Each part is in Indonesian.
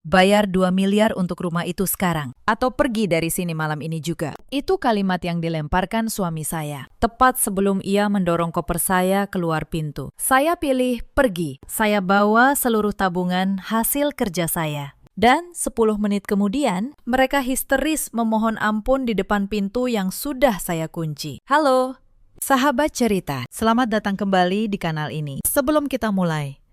bayar 2 miliar untuk rumah itu sekarang. Atau pergi dari sini malam ini juga. Itu kalimat yang dilemparkan suami saya. Tepat sebelum ia mendorong koper saya keluar pintu. Saya pilih pergi. Saya bawa seluruh tabungan hasil kerja saya. Dan 10 menit kemudian, mereka histeris memohon ampun di depan pintu yang sudah saya kunci. Halo, sahabat cerita. Selamat datang kembali di kanal ini. Sebelum kita mulai,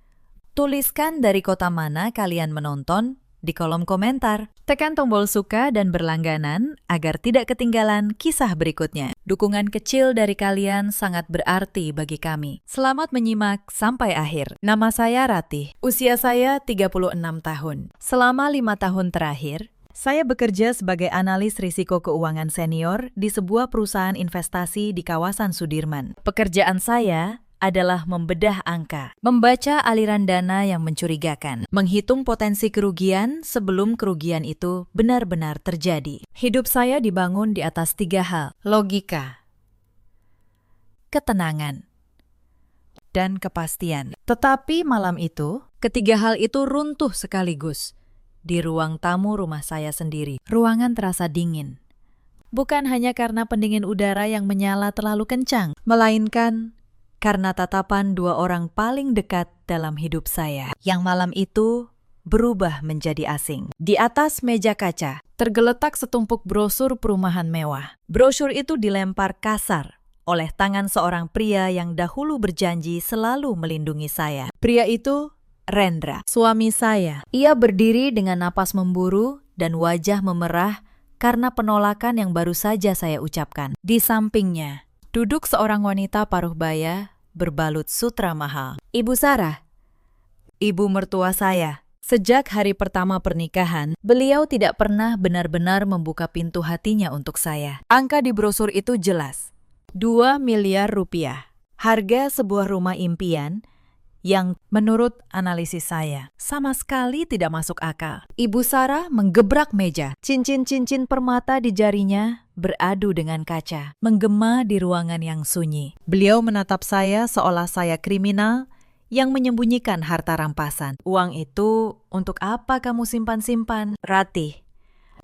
tuliskan dari kota mana kalian menonton di kolom komentar. Tekan tombol suka dan berlangganan agar tidak ketinggalan kisah berikutnya. Dukungan kecil dari kalian sangat berarti bagi kami. Selamat menyimak sampai akhir. Nama saya Ratih. Usia saya 36 tahun. Selama 5 tahun terakhir, saya bekerja sebagai analis risiko keuangan senior di sebuah perusahaan investasi di kawasan Sudirman. Pekerjaan saya adalah membedah angka, membaca aliran dana yang mencurigakan, menghitung potensi kerugian sebelum kerugian itu benar-benar terjadi. Hidup saya dibangun di atas 3 hal: logika, ketenangan, dan kepastian. Tetapi malam itu, ketiga hal itu runtuh sekaligus. Di ruang tamu rumah saya sendiri, ruangan terasa dingin. Bukan hanya karena pendingin udara yang menyala terlalu kencang, melainkan karena tatapan 2 orang paling dekat dalam hidup saya, yang malam itu berubah menjadi asing. Di atas meja kaca, tergeletak setumpuk brosur perumahan mewah. Brosur itu dilempar kasar oleh tangan seorang pria yang dahulu berjanji selalu melindungi saya. Pria itu Rendra, suami saya. Ia berdiri dengan napas memburu dan wajah memerah karena penolakan yang baru saja saya ucapkan. Di sampingnya duduk seorang wanita paruh baya berbalut sutra mahal. Ibu Sarah, ibu mertua saya. Sejak hari pertama pernikahan, beliau tidak pernah benar-benar membuka pintu hatinya untuk saya. Angka di brosur itu jelas. 2 miliar rupiah. Harga sebuah rumah impian yang menurut analisis saya sama sekali tidak masuk akal. Ibu Sarah menggebrak meja. Cincin-cincin permata di jarinya beradu dengan kaca, menggema di ruangan yang sunyi. Beliau menatap saya seolah saya kriminal yang menyembunyikan harta rampasan. Uang itu untuk apa kamu simpan-simpan? Ratih,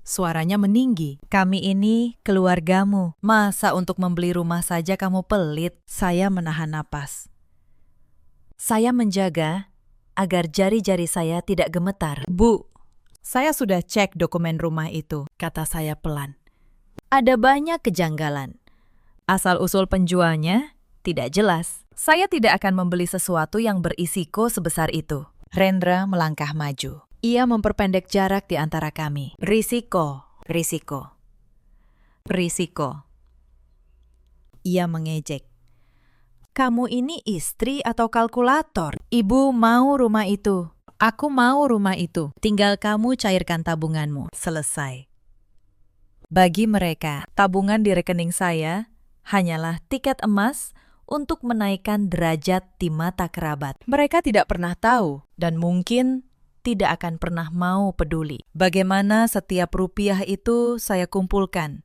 suaranya meninggi. Kami ini keluargamu. Masa untuk membeli rumah saja kamu pelit? Saya menahan napas. Saya menjaga agar jari-jari saya tidak gemetar. Bu, saya sudah cek dokumen rumah itu, kata saya pelan. Ada banyak kejanggalan. Asal-usul penjualnya tidak jelas. Saya tidak akan membeli sesuatu yang berisiko sebesar itu. Rendra melangkah maju. Ia memperpendek jarak di antara kami. Risiko. Ia mengejek. Kamu ini istri atau kalkulator? Ibu mau rumah itu. Aku mau rumah itu. Tinggal kamu cairkan tabunganmu. Selesai. Bagi mereka, tabungan di rekening saya hanyalah tiket emas untuk menaikkan derajat di mata kerabat. Mereka tidak pernah tahu dan mungkin tidak akan pernah mau peduli bagaimana setiap rupiah itu saya kumpulkan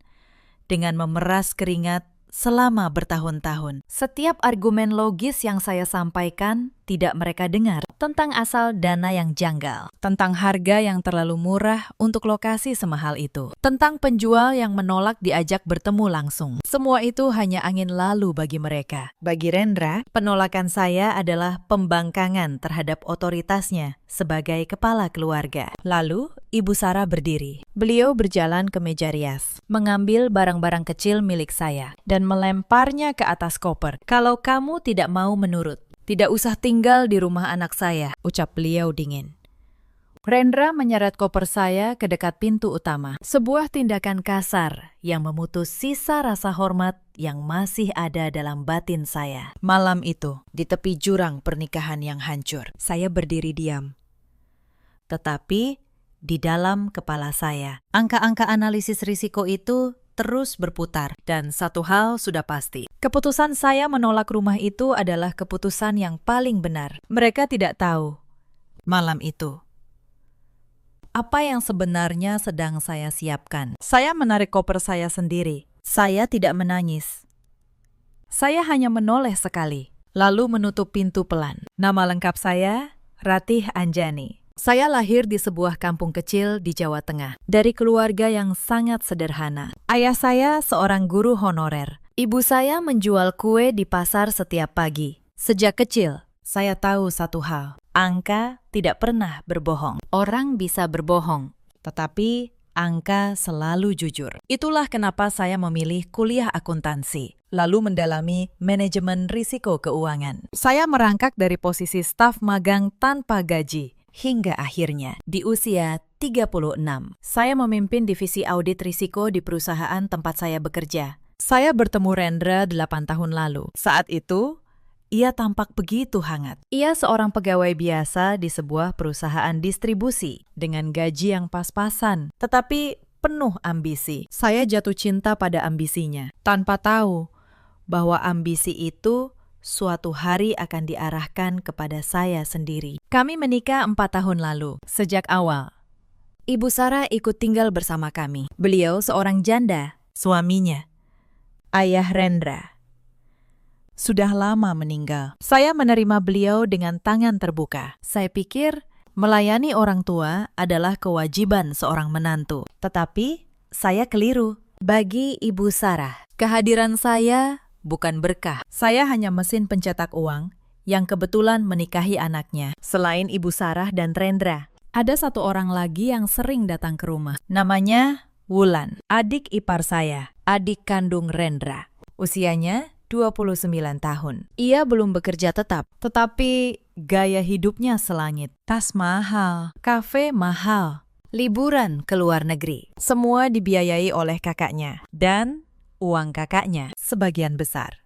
dengan memeras keringat selama bertahun-tahun. Setiap argumen logis yang saya sampaikan tidak mereka dengar. Tentang asal dana yang janggal. Tentang harga yang terlalu murah untuk lokasi semahal itu. Tentang penjual yang menolak diajak bertemu langsung. Semua itu hanya angin lalu bagi mereka. Bagi Rendra, penolakan saya adalah pembangkangan terhadap otoritasnya sebagai kepala keluarga. Lalu, Ibu Sarah berdiri. Beliau berjalan ke meja rias, mengambil barang-barang kecil milik saya, dan melemparnya ke atas koper. Kalau kamu tidak mau menurut, tidak usah tinggal di rumah anak saya, ucap beliau dingin. Rendra menyeret koper saya ke dekat pintu utama. Sebuah tindakan kasar yang memutus sisa rasa hormat yang masih ada dalam batin saya. Malam itu, di tepi jurang pernikahan yang hancur, saya berdiri diam. Tetapi di dalam kepala saya, angka-angka analisis risiko itu terus berputar. Dan satu hal sudah pasti. Keputusan saya menolak rumah itu adalah keputusan yang paling benar. Mereka tidak tahu malam itu apa yang sebenarnya sedang saya siapkan. Saya menarik koper saya sendiri. Saya tidak menangis. Saya hanya menoleh sekali, lalu menutup pintu pelan. Nama lengkap saya, Ratih Anjani. Saya lahir di sebuah kampung kecil di Jawa Tengah, dari keluarga yang sangat sederhana. Ayah saya seorang guru honorer. Ibu saya menjual kue di pasar setiap pagi. Sejak kecil, saya tahu satu hal. Angka tidak pernah berbohong. Orang bisa berbohong, tetapi angka selalu jujur. Itulah kenapa saya memilih kuliah akuntansi, lalu mendalami manajemen risiko keuangan. Saya merangkak dari posisi staf magang tanpa gaji, hingga akhirnya di usia 36, saya memimpin divisi audit risiko di perusahaan tempat saya bekerja. Saya bertemu Rendra 8 tahun lalu. Saat itu, ia tampak begitu hangat. Ia seorang pegawai biasa di sebuah perusahaan distribusi dengan gaji yang pas-pasan, tetapi penuh ambisi. Saya jatuh cinta pada ambisinya, tanpa tahu bahwa ambisi itu suatu hari akan diarahkan kepada saya sendiri. Kami menikah 4 tahun lalu. Sejak awal, Ibu Sarah ikut tinggal bersama kami. Beliau seorang janda, suaminya, Ayah Rendra, sudah lama meninggal. Saya menerima beliau dengan tangan terbuka. Saya pikir melayani orang tua adalah kewajiban seorang menantu. Tetapi saya keliru. Bagi Ibu Sarah, kehadiran saya bukan berkah. Saya hanya mesin pencetak uang yang kebetulan menikahi anaknya. Selain Ibu Sarah dan Rendra, ada satu orang lagi yang sering datang ke rumah. Namanya Wulan, adik ipar saya, adik kandung Rendra. Usianya 29 tahun. Ia belum bekerja tetap, tetapi gaya hidupnya selangit. Tas mahal, kafe mahal, liburan ke luar negeri. Semua dibiayai oleh kakaknya, dan uang kakaknya sebagian besar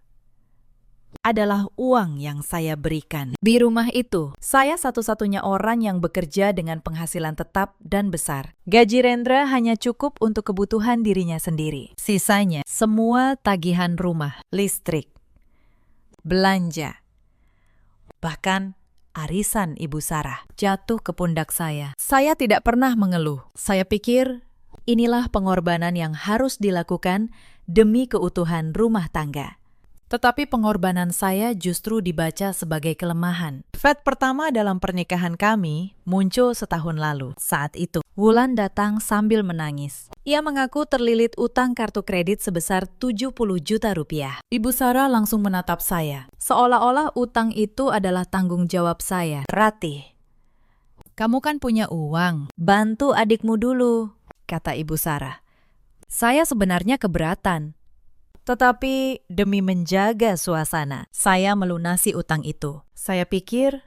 adalah uang yang saya berikan. Di rumah itu, saya satu-satunya orang yang bekerja dengan penghasilan tetap dan besar. Gaji Rendra hanya cukup untuk kebutuhan dirinya sendiri. Sisanya, semua tagihan rumah, listrik, belanja, bahkan arisan Ibu Sarah jatuh ke pundak saya. Saya tidak pernah mengeluh. Saya pikir inilah pengorbanan yang harus dilakukan demi keutuhan rumah tangga. Tetapi pengorbanan saya justru dibaca sebagai kelemahan. Fat pertama dalam pernikahan kami muncul setahun lalu. Saat itu, Wulan datang sambil menangis. Ia mengaku terlilit utang kartu kredit sebesar 70 juta rupiah. Ibu Sarah langsung menatap saya, seolah-olah utang itu adalah tanggung jawab saya. Ratih, kamu kan punya uang, bantu adikmu dulu, kata Ibu Sarah. Saya sebenarnya keberatan. Tetapi demi menjaga suasana, saya melunasi utang itu. Saya pikir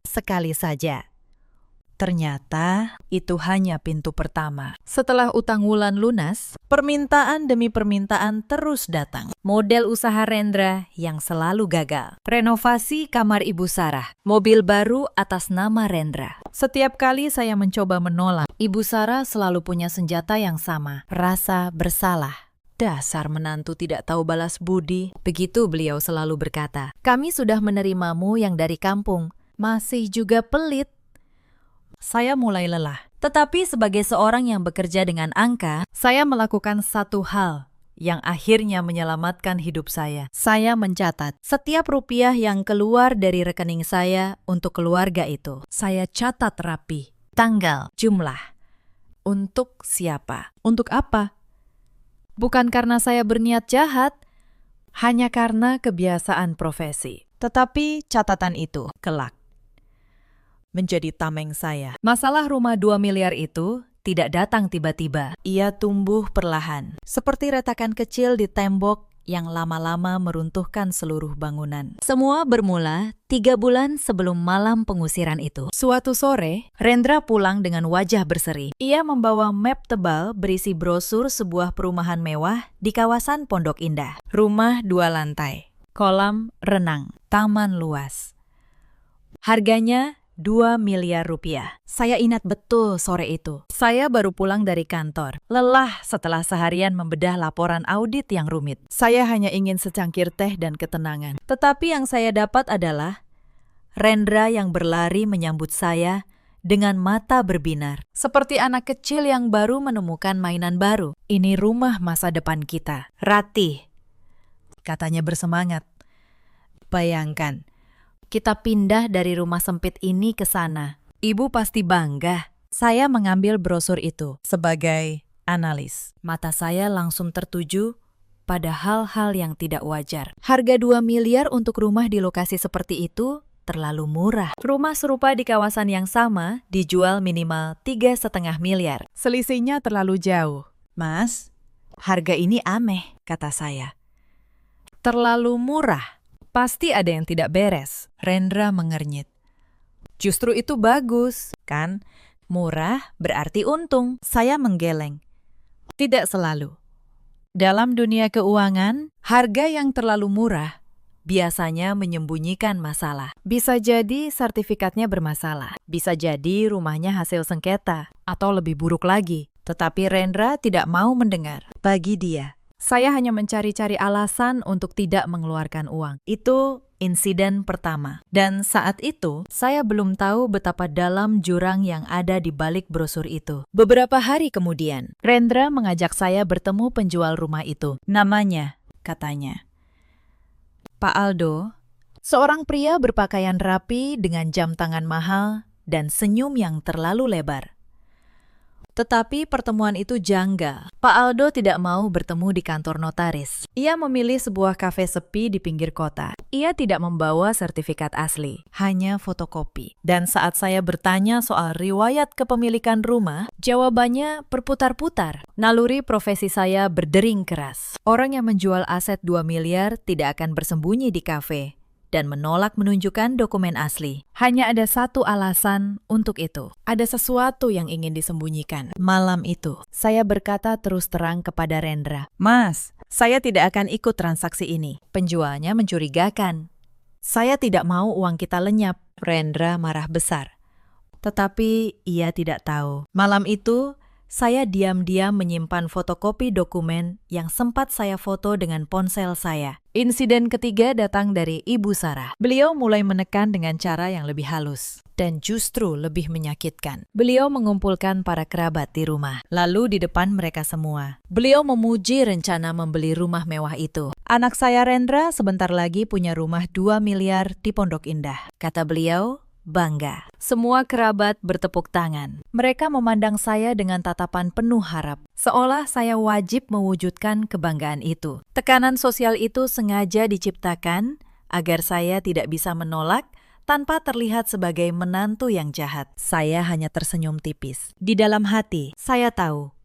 sekali saja. Ternyata itu hanya pintu pertama. Setelah utang Wulan lunas, permintaan demi permintaan terus datang. Model usaha Rendra yang selalu gagal. Renovasi kamar Ibu Sarah. Mobil baru atas nama Rendra. Setiap kali saya mencoba menolak, Ibu Sarah selalu punya senjata yang sama. Rasa bersalah. Dasar menantu tidak tahu balas budi. Begitu beliau selalu berkata. Kami sudah menerimamu yang dari kampung. Masih juga pelit. Saya mulai lelah. Tetapi sebagai seorang yang bekerja dengan angka, saya melakukan satu hal yang akhirnya menyelamatkan hidup saya. Saya mencatat setiap rupiah yang keluar dari rekening saya untuk keluarga itu. Saya catat rapi. Tanggal, jumlah. Untuk siapa? Untuk apa? Bukan karena saya berniat jahat, hanya karena kebiasaan profesi. Tetapi catatan itu kelak menjadi tameng saya. Masalah rumah 2 miliar itu tidak datang tiba-tiba. Ia tumbuh perlahan, seperti retakan kecil di tembok yang lama-lama meruntuhkan seluruh bangunan. Semua bermula 3 bulan sebelum malam pengusiran itu. Suatu sore, Rendra pulang dengan wajah berseri. Ia membawa map tebal berisi brosur sebuah perumahan mewah di kawasan Pondok Indah. Rumah 2 lantai, kolam renang, taman luas. Harganya 2 miliar rupiah. Saya ingat betul sore itu. Saya baru pulang dari kantor. Lelah setelah seharian membedah laporan audit yang rumit. Saya hanya ingin secangkir teh dan ketenangan. Tetapi yang saya dapat adalah Rendra yang berlari menyambut saya dengan mata berbinar. Seperti anak kecil yang baru menemukan mainan baru. Ini rumah masa depan kita. Ratih, katanya bersemangat. Bayangkan, kita pindah dari rumah sempit ini ke sana. Ibu pasti bangga. Saya mengambil brosur itu sebagai analis. Mata saya langsung tertuju pada hal-hal yang tidak wajar. Harga 2 miliar untuk rumah di lokasi seperti itu terlalu murah. Rumah serupa di kawasan yang sama dijual minimal 3,5 miliar. Selisihnya terlalu jauh. Mas, harga ini aneh, kata saya. Terlalu murah. Pasti ada yang tidak beres. Rendra mengernyit. Justru itu bagus, kan? Murah berarti untung. Saya menggeleng. Tidak selalu. Dalam dunia keuangan, harga yang terlalu murah biasanya menyembunyikan masalah. Bisa jadi sertifikatnya bermasalah. Bisa jadi rumahnya hasil sengketa. Atau lebih buruk lagi. Tetapi Rendra tidak mau mendengar. Bagi dia, saya hanya mencari-cari alasan untuk tidak mengeluarkan uang. Itu insiden pertama. Dan saat itu, saya belum tahu betapa dalam jurang yang ada di balik brosur itu. Beberapa hari kemudian, Rendra mengajak saya bertemu penjual rumah itu. Namanya, katanya, Pak Aldo, seorang pria berpakaian rapi dengan jam tangan mahal dan senyum yang terlalu lebar. Tetapi pertemuan itu janggal. Pak Aldo tidak mau bertemu di kantor notaris. Ia memilih sebuah kafe sepi di pinggir kota. Ia tidak membawa sertifikat asli, hanya fotokopi. Dan saat saya bertanya soal riwayat kepemilikan rumah, jawabannya berputar-putar. Naluri profesi saya berdering keras. Orang yang menjual aset 2 miliar tidak akan bersembunyi di kafe dan menolak menunjukkan dokumen asli. Hanya ada satu alasan untuk itu. Ada sesuatu yang ingin disembunyikan. Malam itu, saya berkata terus terang kepada Rendra, Mas, saya tidak akan ikut transaksi ini. Penjualnya mencurigakan. Saya tidak mau uang kita lenyap. Rendra marah besar. Tetapi ia tidak tahu. Malam itu, saya diam-diam menyimpan fotokopi dokumen yang sempat saya foto dengan ponsel saya. Insiden ketiga datang dari Ibu Sarah. Beliau mulai menekan dengan cara yang lebih halus dan justru lebih menyakitkan. Beliau mengumpulkan para kerabat di rumah, lalu di depan mereka semua. Beliau memuji rencana membeli rumah mewah itu. Anak saya Rendra sebentar lagi punya rumah 2 miliar di Pondok Indah. Kata beliau, bangga. Semua kerabat bertepuk tangan. Mereka memandang saya dengan tatapan penuh harap, seolah saya wajib mewujudkan kebanggaan itu. Tekanan sosial itu sengaja diciptakan agar saya tidak bisa menolak tanpa terlihat sebagai menantu yang jahat. Saya hanya tersenyum tipis. Di dalam hati, saya tahu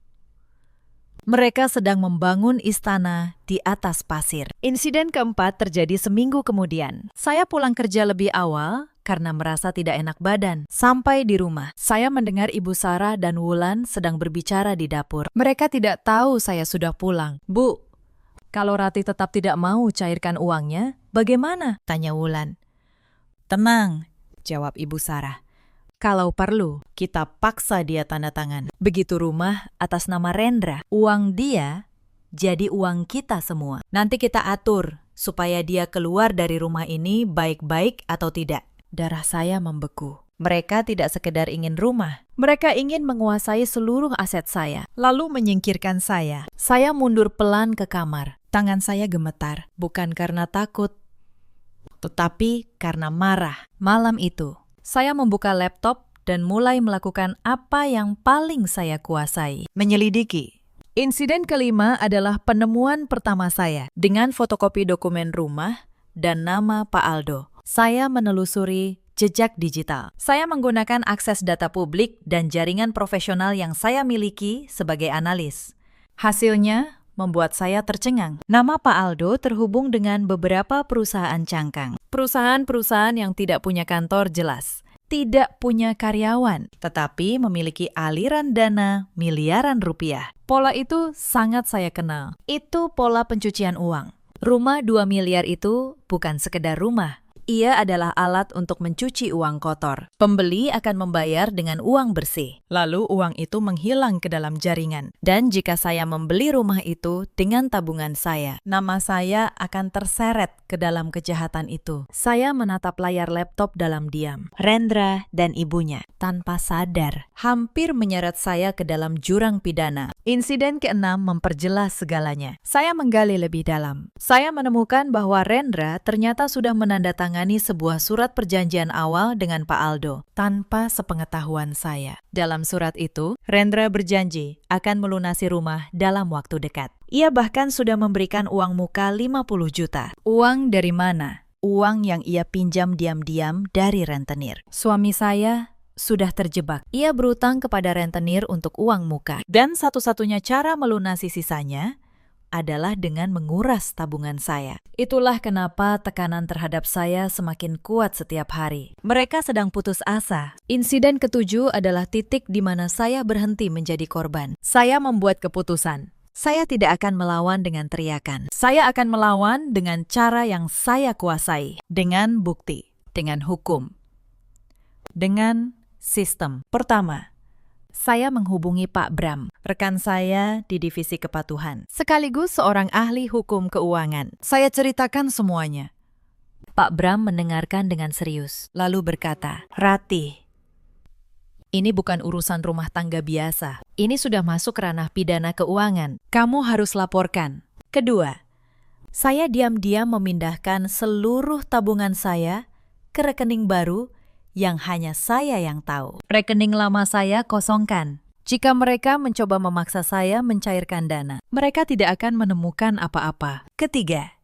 mereka sedang membangun istana di atas pasir. Insiden keempat terjadi seminggu kemudian. Saya pulang kerja lebih awal karena merasa tidak enak badan. Sampai di rumah, saya mendengar Ibu Sarah dan Wulan sedang berbicara di dapur. Mereka tidak tahu saya sudah pulang. Bu, kalau Rati tetap tidak mau cairkan uangnya, bagaimana? Tanya Wulan. Tenang, jawab Ibu Sarah. Kalau perlu, kita paksa dia tanda tangan. Begitu rumah atas nama Rendra, uang dia jadi uang kita semua. Nanti kita atur supaya dia keluar dari rumah ini baik-baik atau tidak. Darah saya membeku. Mereka tidak sekedar ingin rumah. Mereka ingin menguasai seluruh aset saya, lalu menyingkirkan saya. Saya mundur pelan ke kamar. Tangan saya gemetar, bukan karena takut, tetapi karena marah. Malam itu, saya membuka laptop dan mulai melakukan apa yang paling saya kuasai, menyelidiki. Insiden kelima adalah penemuan pertama saya dengan fotokopi dokumen rumah dan nama Pak Aldo. Saya menelusuri jejak digital. Saya menggunakan akses data publik dan jaringan profesional yang saya miliki sebagai analis. Hasilnya membuat saya tercengang. Nama Pak Aldo terhubung dengan beberapa perusahaan cangkang. Perusahaan-perusahaan yang tidak punya kantor jelas, tidak punya karyawan, tetapi memiliki aliran dana miliaran rupiah. Pola itu sangat saya kenal. Itu pola pencucian uang. Rumah 2 miliar itu bukan sekedar rumah. Ia adalah alat untuk mencuci uang kotor. Pembeli akan membayar dengan uang bersih. Lalu uang itu menghilang ke dalam jaringan. Dan jika saya membeli rumah itu dengan tabungan saya, nama saya akan terseret ke dalam kejahatan itu. Saya menatap layar laptop dalam diam. Rendra dan ibunya, tanpa sadar, hampir menyeret saya ke dalam jurang pidana. Insiden keenam memperjelas segalanya. Saya menggali lebih dalam. Saya menemukan bahwa Rendra ternyata sudah menandatangani menandatangani sebuah surat perjanjian awal dengan Pak Aldo tanpa sepengetahuan saya. Dalam surat itu, Rendra berjanji akan melunasi rumah dalam waktu dekat. Ia bahkan sudah memberikan uang muka 50 juta. Uang dari mana? Uang yang ia pinjam diam-diam dari rentenir. Suami saya sudah terjebak. Ia berutang kepada rentenir untuk uang muka. Dan satu-satunya cara melunasi sisanya adalah dengan menguras tabungan saya. Itulah kenapa tekanan terhadap saya semakin kuat setiap hari. Mereka sedang putus asa. Insiden ketujuh adalah titik di mana saya berhenti menjadi korban. Saya membuat keputusan. Saya tidak akan melawan dengan teriakan. Saya akan melawan dengan cara yang saya kuasai. Dengan bukti. Dengan hukum. Dengan sistem. Pertama, saya menghubungi Pak Bram, rekan saya di divisi kepatuhan, sekaligus seorang ahli hukum keuangan. Saya ceritakan semuanya. Pak Bram mendengarkan dengan serius, lalu berkata, "Ratih, ini bukan urusan rumah tangga biasa. Ini sudah masuk ranah pidana keuangan. Kamu harus laporkan." Kedua, saya diam-diam memindahkan seluruh tabungan saya ke rekening baru yang hanya saya yang tahu. Rekening lama saya kosongkan. Jika mereka mencoba memaksa saya mencairkan dana, mereka tidak akan menemukan apa-apa. Ketiga,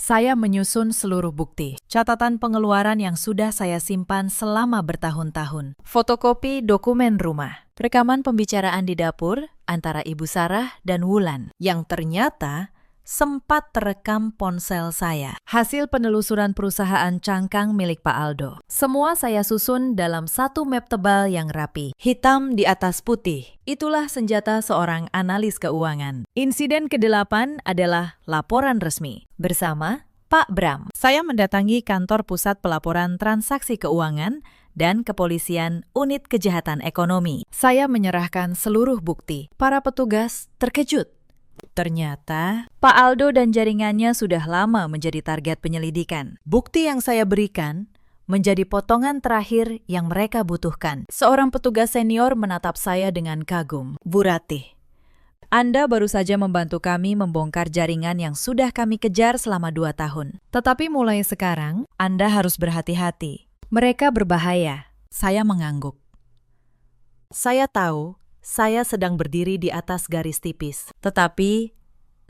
saya menyusun seluruh bukti, catatan pengeluaran yang sudah saya simpan selama bertahun-tahun, fotokopi dokumen rumah, rekaman pembicaraan di dapur antara Ibu Sarah dan Wulan, yang ternyata sempat terekam ponsel saya. Hasil penelusuran perusahaan cangkang milik Pak Aldo. Semua saya susun dalam satu map tebal yang rapi, hitam di atas putih. Itulah senjata seorang analis keuangan. Insiden ke-8 adalah laporan resmi. Bersama Pak Bram, saya mendatangi kantor pusat pelaporan transaksi keuangan dan kepolisian unit kejahatan ekonomi. Saya menyerahkan seluruh bukti. Para petugas terkejut. Ternyata, Pak Aldo dan jaringannya sudah lama menjadi target penyelidikan. Bukti yang saya berikan menjadi potongan terakhir yang mereka butuhkan. Seorang petugas senior menatap saya dengan kagum. "Bu Ratih, Anda baru saja membantu kami membongkar jaringan yang sudah kami kejar selama 2 tahun. Tetapi mulai sekarang, Anda harus berhati-hati. Mereka berbahaya." Saya mengangguk. Saya tahu saya sedang berdiri di atas garis tipis. Tetapi,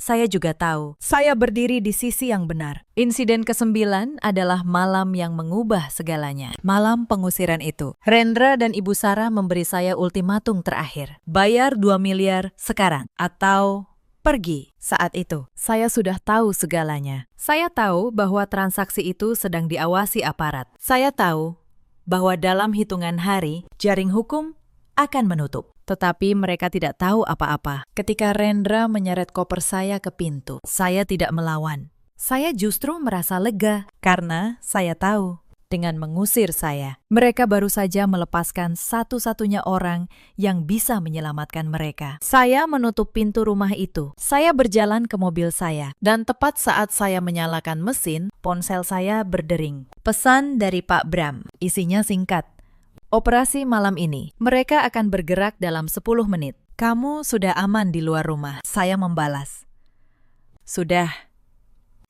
saya juga tahu saya berdiri di sisi yang benar. Insiden ke-9 adalah malam yang mengubah segalanya. Malam pengusiran itu. Rendra dan Ibu Sarah memberi saya ultimatum terakhir. Bayar 2 miliar sekarang atau pergi. Saat itu, saya sudah tahu segalanya. Saya tahu bahwa transaksi itu sedang diawasi aparat. Saya tahu bahwa dalam hitungan hari, jaring hukum akan menutup. Tetapi mereka tidak tahu apa-apa. Ketika Rendra menyeret koper saya ke pintu, saya tidak melawan. Saya justru merasa lega karena saya tahu dengan mengusir saya, mereka baru saja melepaskan satu-satunya orang yang bisa menyelamatkan mereka. Saya menutup pintu rumah itu. Saya berjalan ke mobil saya, dan tepat saat saya menyalakan mesin, ponsel saya berdering. Pesan dari Pak Bram, isinya singkat. "Operasi malam ini, mereka akan bergerak dalam 10 menit. Kamu sudah aman di luar rumah." Saya membalas, "Sudah."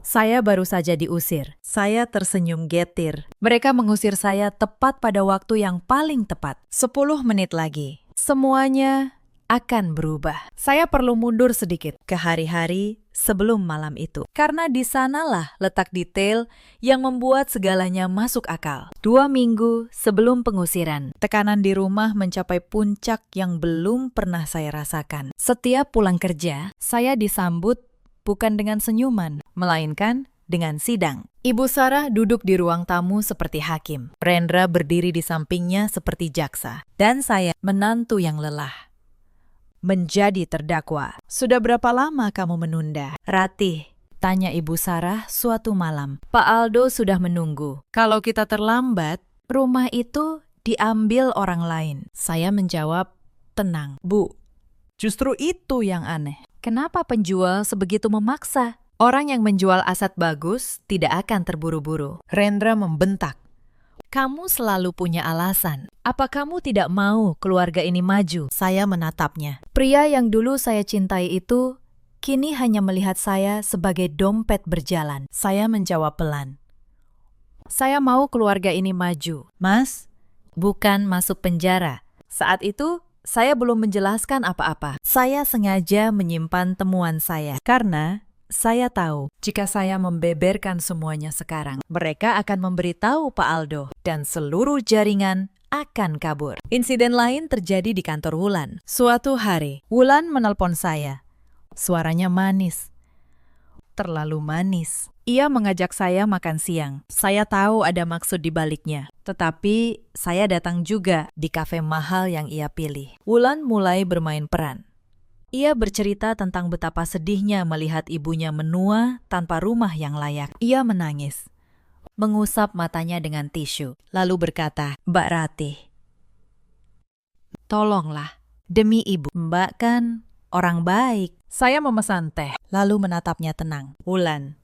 Saya baru saja diusir. Saya tersenyum getir. Mereka mengusir saya tepat pada waktu yang paling tepat. 10 menit lagi. Semuanya akan berubah. Saya perlu mundur sedikit ke hari-hari sebelum malam itu. Karena di sanalah letak detail yang membuat segalanya masuk akal. 2 minggu sebelum pengusiran, tekanan di rumah mencapai puncak yang belum pernah saya rasakan. Setiap pulang kerja, saya disambut bukan dengan senyuman, melainkan dengan sidang. Ibu Sarah duduk di ruang tamu seperti hakim. Rendra berdiri di sampingnya seperti jaksa. Dan saya, menantu yang lelah, menjadi terdakwa. "Sudah berapa lama kamu menunda?" "Ratih," tanya Ibu Sarah suatu malam. "Pak Aldo sudah menunggu. Kalau kita terlambat, rumah itu diambil orang lain." Saya menjawab, "Tenang, Bu. Justru itu yang aneh. Kenapa penjual sebegitu memaksa? Orang yang menjual aset bagus tidak akan terburu-buru." Rendra membentak, "Kamu selalu punya alasan. Apa kamu tidak mau keluarga ini maju?" Saya menatapnya. Pria yang dulu saya cintai itu kini hanya melihat saya sebagai dompet berjalan. Saya menjawab pelan, Saya mau keluarga ini maju. Mas, bukan masuk penjara. Saat itu, saya belum menjelaskan apa-apa. Saya sengaja menyimpan temuan saya karena saya tahu jika saya membeberkan semuanya sekarang, mereka akan memberitahu Pak Aldo dan seluruh jaringan akan kabur. Insiden lain terjadi di kantor Wulan. Suatu hari, Wulan menelpon saya. Suaranya manis. Terlalu manis. Ia mengajak saya makan siang. Saya tahu ada maksud di baliknya. Tetapi saya datang juga di kafe mahal yang ia pilih. Wulan mulai bermain peran. Ia bercerita tentang betapa sedihnya melihat ibunya menua tanpa rumah yang layak. Ia menangis, mengusap matanya dengan tisu, lalu berkata, "Mbak Ratih, tolonglah, demi ibu. Mbak kan orang baik." Saya memesan teh, lalu menatapnya tenang. "Wulan,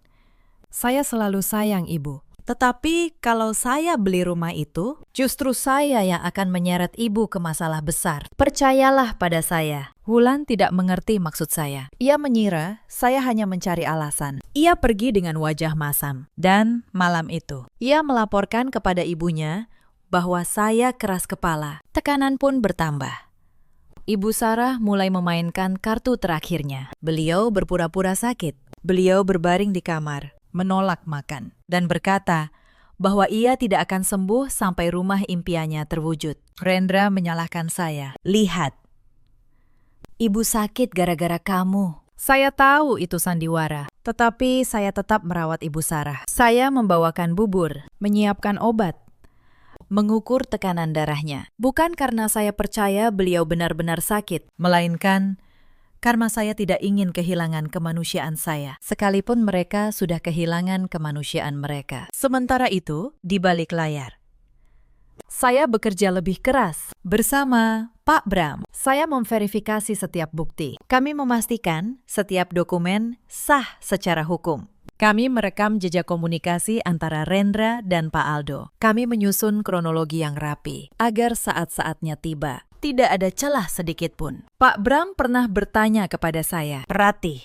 saya selalu sayang ibu. Tetapi kalau saya beli rumah itu, justru saya yang akan menyeret ibu ke masalah besar. Percayalah pada saya." Wulan tidak mengerti maksud saya. Ia mengira saya hanya mencari alasan. Ia pergi dengan wajah masam. Dan malam itu, ia melaporkan kepada ibunya bahwa saya keras kepala. Tekanan pun bertambah. Ibu Sarah mulai memainkan kartu terakhirnya. Beliau berpura-pura sakit. Beliau berbaring di kamar, menolak makan, dan berkata bahwa ia tidak akan sembuh sampai rumah impiannya terwujud. Rendra menyalahkan saya. "Lihat, ibu sakit gara-gara kamu." Saya tahu itu sandiwara, tetapi saya tetap merawat Ibu Sarah. Saya membawakan bubur, menyiapkan obat, mengukur tekanan darahnya. Bukan karena saya percaya beliau benar-benar sakit, melainkan karena saya tidak ingin kehilangan kemanusiaan saya, sekalipun mereka sudah kehilangan kemanusiaan mereka. Sementara itu, di balik layar, saya bekerja lebih keras bersama Pak Bram. Saya memverifikasi setiap bukti. Kami memastikan setiap dokumen sah secara hukum. Kami merekam jejak komunikasi antara Rendra dan Pak Aldo. Kami menyusun kronologi yang rapi agar saat-saatnya tiba, tidak ada celah sedikit pun. Pak Bram pernah bertanya kepada saya, "Ratih,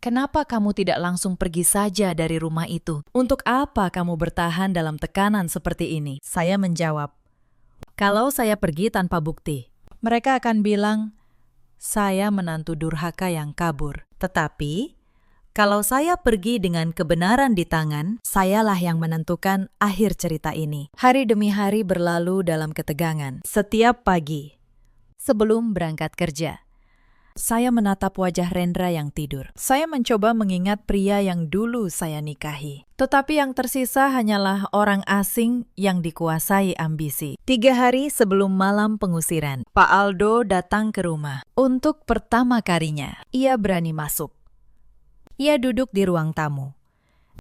kenapa kamu tidak langsung pergi saja dari rumah itu? Untuk apa kamu bertahan dalam tekanan seperti ini?" Saya menjawab, "Kalau saya pergi tanpa bukti, mereka akan bilang saya menantu durhaka yang kabur. Tetapi kalau saya pergi dengan kebenaran di tangan, sayalah yang menentukan akhir cerita ini." Hari demi hari berlalu dalam ketegangan. Setiap pagi, sebelum berangkat kerja, saya menatap wajah Rendra yang tidur. Saya mencoba mengingat pria yang dulu saya nikahi. Tetapi yang tersisa hanyalah orang asing yang dikuasai ambisi. 3 hari sebelum malam pengusiran, Pak Aldo datang ke rumah. Untuk pertama kalinya, ia berani masuk. Ia duduk di ruang tamu,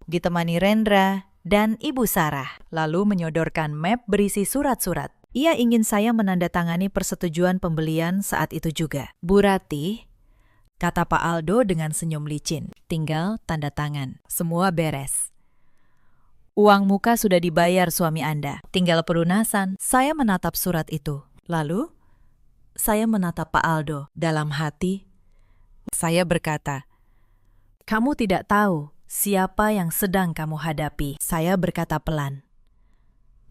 ditemani Rendra dan Ibu Sarah, lalu menyodorkan map berisi surat-surat. Ia ingin saya menandatangani persetujuan pembelian saat itu juga. "Bu Ratih," kata Pak Aldo dengan senyum licin, "tinggal tanda tangan. Semua beres. Uang muka sudah dibayar suami Anda, tinggal pelunasan." Saya menatap surat itu. Lalu, saya menatap Pak Aldo. Dalam hati, saya berkata, "Kamu tidak tahu siapa yang sedang kamu hadapi." Saya berkata pelan,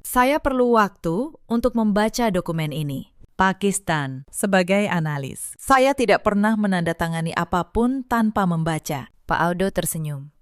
"Saya perlu waktu untuk membaca dokumen ini." Pakistan sebagai analis. Saya tidak pernah menandatangani apapun tanpa membaca. Pak Aldo tersenyum,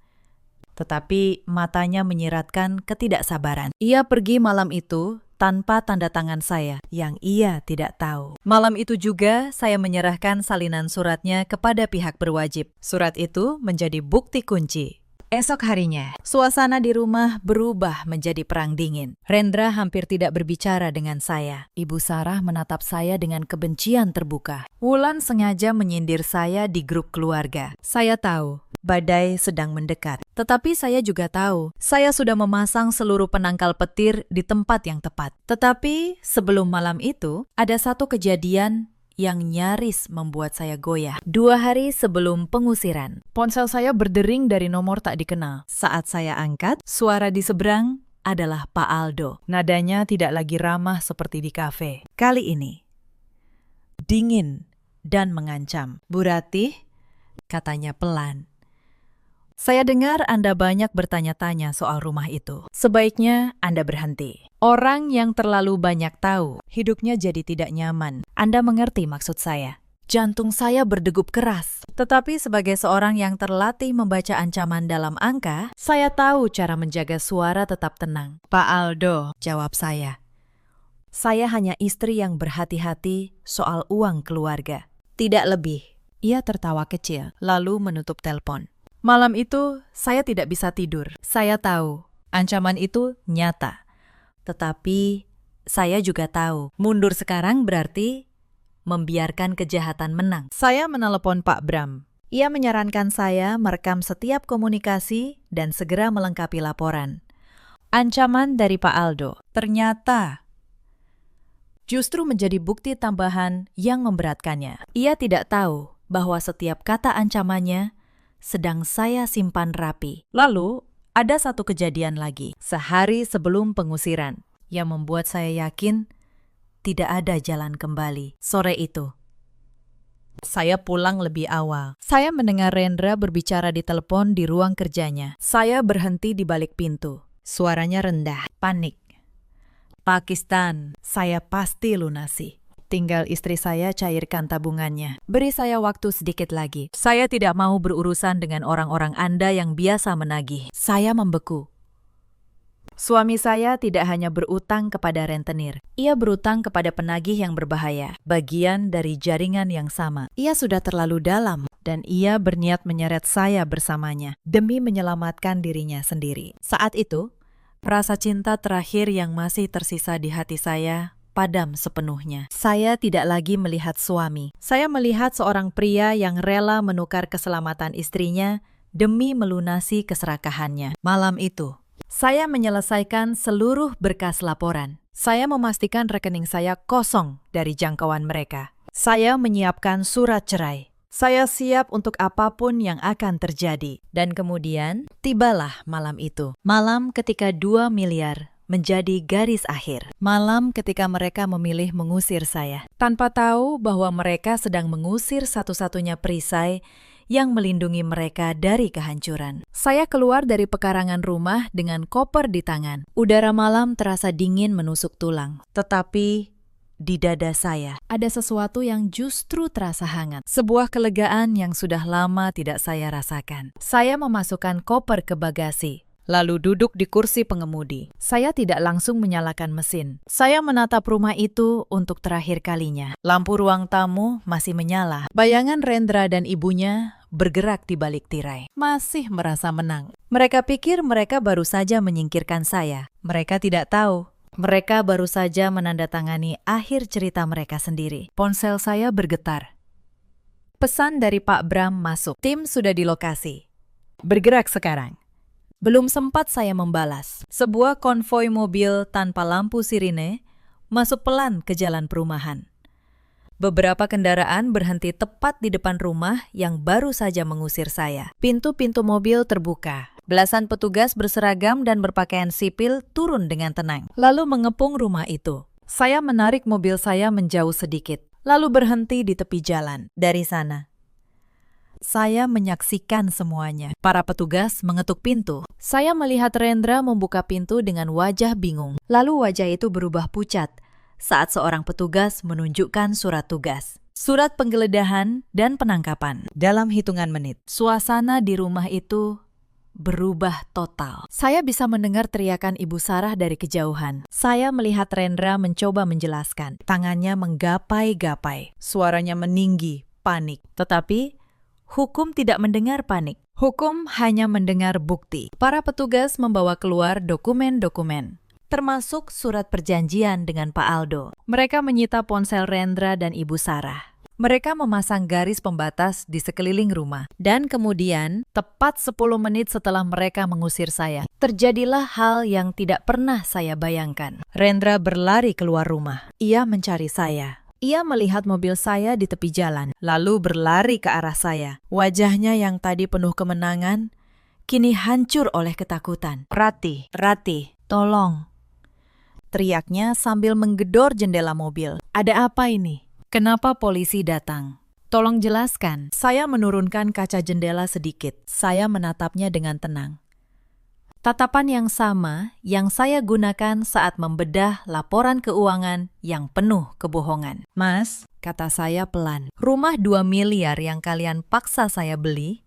tetapi matanya menyiratkan ketidaksabaran. Ia pergi malam itu tanpa tanda tangan saya yang ia tidak tahu. Malam itu juga saya menyerahkan salinan suratnya kepada pihak berwajib. Surat itu menjadi bukti kunci. Esok harinya, suasana di rumah berubah menjadi perang dingin. Rendra hampir tidak berbicara dengan saya. Ibu Sarah menatap saya dengan kebencian terbuka. Wulan sengaja menyindir saya di grup keluarga. Saya tahu badai sedang mendekat. Tetapi saya juga tahu, saya sudah memasang seluruh penangkal petir di tempat yang tepat. Tetapi sebelum malam itu, ada satu kejadian yang nyaris membuat saya goyah. 2 hari sebelum pengusiran, ponsel saya berdering dari nomor tak dikenal. Saat saya angkat, suara di seberang adalah Pak Aldo. Nadanya tidak lagi ramah seperti di kafe. Kali ini, dingin dan mengancam. "Bu Ratih," katanya pelan, Saya dengar Anda banyak bertanya-tanya soal rumah itu. Sebaiknya Anda berhenti. Orang yang terlalu banyak tahu, hidupnya jadi tidak nyaman. Anda mengerti maksud saya. Jantung saya berdegup keras. Tetapi sebagai seorang yang terlatih membaca ancaman dalam angka, saya tahu cara menjaga suara tetap tenang. Pak Aldo, jawab saya. Saya hanya istri yang berhati-hati soal uang keluarga. Tidak lebih. Ia tertawa kecil, lalu menutup telepon. Malam itu, saya tidak bisa tidur. Saya tahu, ancaman itu nyata. Tetapi, saya juga tahu, mundur sekarang berarti membiarkan kejahatan menang. Saya menelepon Pak Bram. Ia menyarankan saya merekam setiap komunikasi dan segera melengkapi laporan. Ancaman dari Pak Aldo ternyata justru menjadi bukti tambahan yang memberatkannya. Ia tidak tahu bahwa setiap kata ancamannya sedang saya simpan rapi. Lalu, ada satu kejadian lagi, sehari sebelum pengusiran, yang membuat saya yakin tidak ada jalan kembali. Sore itu, saya pulang lebih awal. Saya mendengar Rendra berbicara di telepon di ruang kerjanya. Saya berhenti di balik pintu. Suaranya rendah, panik. Pakistan, saya pasti lunasi. Tinggal istri saya cairkan tabungannya. Beri saya waktu sedikit lagi. Saya tidak mau berurusan dengan orang-orang Anda yang biasa menagih. Saya membeku. Suami saya tidak hanya berutang kepada rentenir. Ia berutang kepada penagih yang berbahaya, bagian dari jaringan yang sama. Ia sudah terlalu dalam, dan ia berniat menyeret saya bersamanya demi menyelamatkan dirinya sendiri. Saat itu, rasa cinta terakhir yang masih tersisa di hati saya padam sepenuhnya. Saya tidak lagi melihat suami. Saya melihat seorang pria yang rela menukar keselamatan istrinya demi melunasi keserakahannya. Malam itu, saya menyelesaikan seluruh berkas laporan. Saya memastikan rekening saya kosong dari jangkauan mereka. Saya menyiapkan surat cerai. Saya siap untuk apapun yang akan terjadi. Dan kemudian, tibalah malam itu. Malam ketika 2 miliar menjadi garis akhir. Malam ketika mereka memilih mengusir saya. Tanpa tahu bahwa mereka sedang mengusir satu-satunya perisai yang melindungi mereka dari kehancuran. Saya keluar dari pekarangan rumah dengan koper di tangan. Udara malam terasa dingin menusuk tulang. Tetapi di dada saya ada sesuatu yang justru terasa hangat. Sebuah kelegaan yang sudah lama tidak saya rasakan. Saya memasukkan koper ke bagasi, lalu duduk di kursi pengemudi. Saya tidak langsung menyalakan mesin. Saya menatap rumah itu untuk terakhir kalinya. Lampu ruang tamu masih menyala. Bayangan Rendra dan ibunya bergerak di balik tirai. Masih merasa menang. Mereka pikir mereka baru saja menyingkirkan saya. Mereka tidak tahu. Mereka baru saja menandatangani akhir cerita mereka sendiri. Ponsel saya bergetar. Pesan dari Pak Bram masuk. Tim sudah di lokasi. Bergerak sekarang. Belum sempat saya membalas. Sebuah konvoi mobil tanpa lampu sirine masuk pelan ke jalan perumahan. Beberapa kendaraan berhenti tepat di depan rumah yang baru saja mengusir saya. Pintu-pintu mobil terbuka. Belasan petugas berseragam dan berpakaian sipil turun dengan tenang, lalu mengepung rumah itu. Saya menarik mobil saya menjauh sedikit, lalu berhenti di tepi jalan. Dari sana, saya menyaksikan semuanya. Para petugas mengetuk pintu. Saya melihat Rendra membuka pintu dengan wajah bingung. Lalu wajah itu berubah pucat saat seorang petugas menunjukkan surat tugas. Surat penggeledahan dan penangkapan. Dalam hitungan menit, suasana di rumah itu berubah total. Saya bisa mendengar teriakan Ibu Sarah dari kejauhan. Saya melihat Rendra mencoba menjelaskan. Tangannya menggapai-gapai. Suaranya meninggi, panik. Tetapi hukum tidak mendengar panik. Hukum hanya mendengar bukti. Para petugas membawa keluar dokumen-dokumen, termasuk surat perjanjian dengan Pak Aldo. Mereka menyita ponsel Rendra dan Ibu Sarah. Mereka memasang garis pembatas di sekeliling rumah. Dan kemudian, tepat 10 menit setelah mereka mengusir saya, terjadilah hal yang tidak pernah saya bayangkan. Rendra berlari keluar rumah. Ia mencari saya. Ia melihat mobil saya di tepi jalan, lalu berlari ke arah saya. Wajahnya yang tadi penuh kemenangan, kini hancur oleh ketakutan. Rati, Rati, tolong, teriaknya sambil menggedor jendela mobil. Ada apa ini? Kenapa polisi datang? Tolong jelaskan. Saya menurunkan kaca jendela sedikit. Saya menatapnya dengan tenang. Tatapan yang sama yang saya gunakan saat membedah laporan keuangan yang penuh kebohongan. Mas, kata saya pelan, rumah 2 miliar yang kalian paksa saya beli,